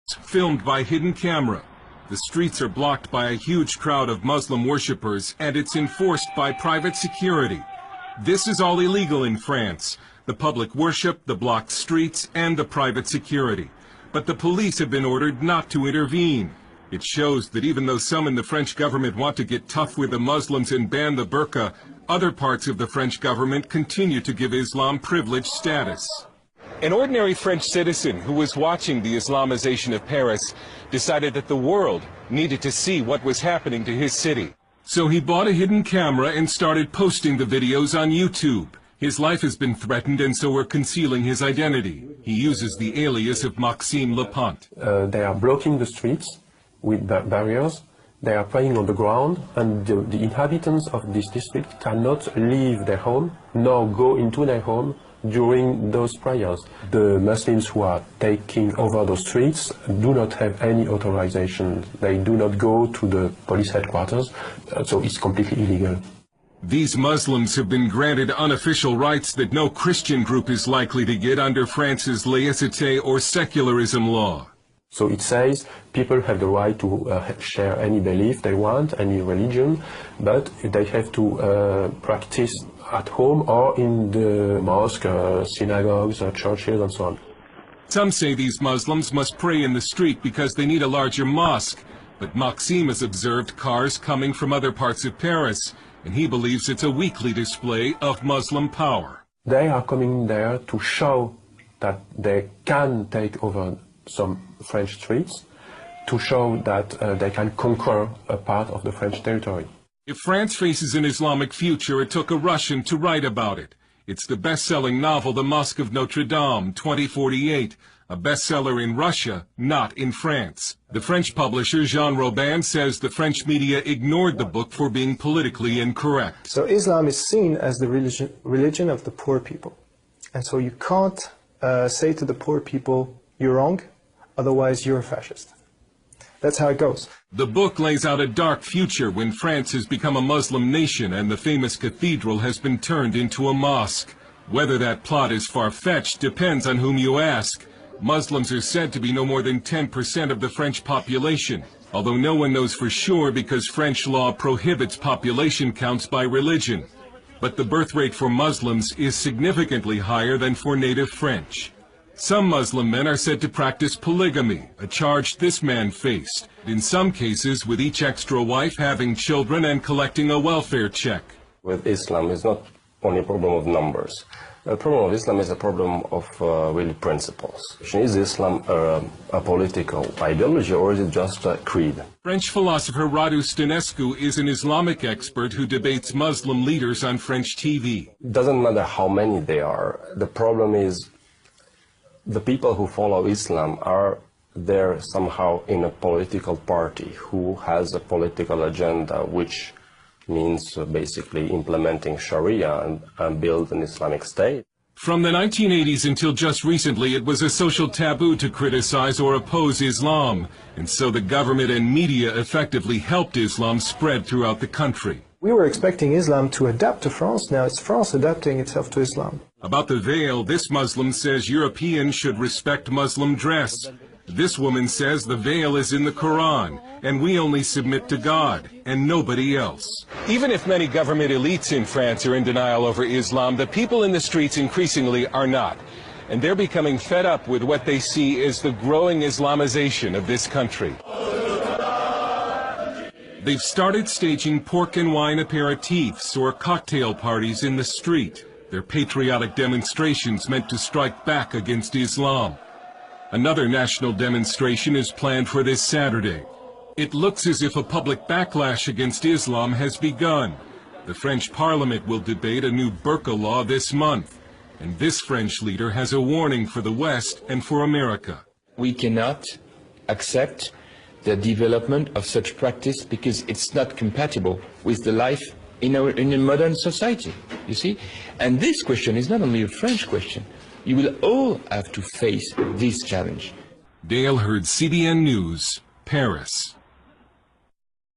Filmed by hidden camera. The streets are blocked by a huge crowd of Muslim worshippers, and it's enforced by private security. This is all illegal in France. The public worship, the blocked streets, and the private security. But the police have been ordered not to intervene. It shows that even though some in the French government want to get tough with the Muslims and ban the burqa, other parts of the French government continue to give Islam privileged status. An ordinary French citizen who was watching the Islamization of Paris decided that the world needed to see what was happening to his city. So he bought a hidden camera and started posting the videos on YouTube. His life has been threatened, and so we're concealing his identity. He uses the alias of Maxime Lepant. They are blocking the streets with barriers. They are praying on the ground, and the inhabitants of this district cannot leave their home nor go into their home during those prayers. The Muslims who are taking over those streets do not have any authorization. They do not go to the police headquarters, so it's completely illegal. These Muslims have been granted unofficial rights that no Christian group is likely to get under France's laïcité or secularism law. So it says people have the right to share any belief they want, any religion, but they have to practice at home or in the mosque, synagogues, churches, and so on. Some say these Muslims must pray in the street because they need a larger mosque, but Maxime has observed cars coming from other parts of Paris, and he believes it's a weekly display of Muslim power. They are coming there to show that they can take over some French streets, to show that they can conquer a part of the French territory. If France faces an Islamic future, it took a Russian to write about it. It's the best-selling novel The Mosque of Notre Dame, 2048, a bestseller in Russia, not in France. The French publisher Jean Robin says the French media ignored the book for being politically incorrect. So Islam is seen as the religion of the poor people. And so you can't say to the poor people, you're wrong, otherwise you're a fascist. That's how it goes. The book lays out a dark future when France has become a Muslim nation and the famous cathedral has been turned into a mosque. Whether that plot is far-fetched depends on whom you ask. Muslims are said to be no more than 10% of the French population, although no one knows for sure because French law prohibits population counts by religion. But the birth rate for Muslims is significantly higher than for native French. Some Muslim men are said to practice polygamy, a charge this man faced, in some cases with each extra wife having children and collecting a welfare check. With Islam, it's not only a problem of numbers. The problem of Islam is a problem of really principles. Is Islam a political ideology, or is it just a creed? French philosopher Radu Stănescu is an Islamic expert who debates Muslim leaders on French TV. It doesn't matter how many they are. The problem is the people who follow Islam are there somehow in a political party who has a political agenda, which means basically implementing Sharia and build an Islamic state. From the 1980s until just recently, it was a social taboo to criticize or oppose Islam, and so the government and media effectively helped Islam spread throughout the country. We were expecting Islam to adapt to France. Now it's France adapting itself to Islam. About the veil, this Muslim says Europeans should respect Muslim dress. This woman says the veil is in the Quran, and we only submit to God, and nobody else. Even if many government elites in France are in denial over Islam, the people in the streets increasingly are not. And they're becoming fed up with what they see as the growing Islamization of this country. They've started staging pork and wine aperitifs or cocktail parties in the street. They're patriotic demonstrations meant to strike back against Islam. Another national demonstration is planned for this Saturday. It looks as if a public backlash against Islam has begun. The French Parliament will debate a new burqa law this month. And this French leader has a warning for the West and for America. We cannot accept the development of such practice because it's not compatible with the life in a modern society, you see? And this question is not only a French question. You will all have to face this challenge. Dale Hurd, CBN News, Paris.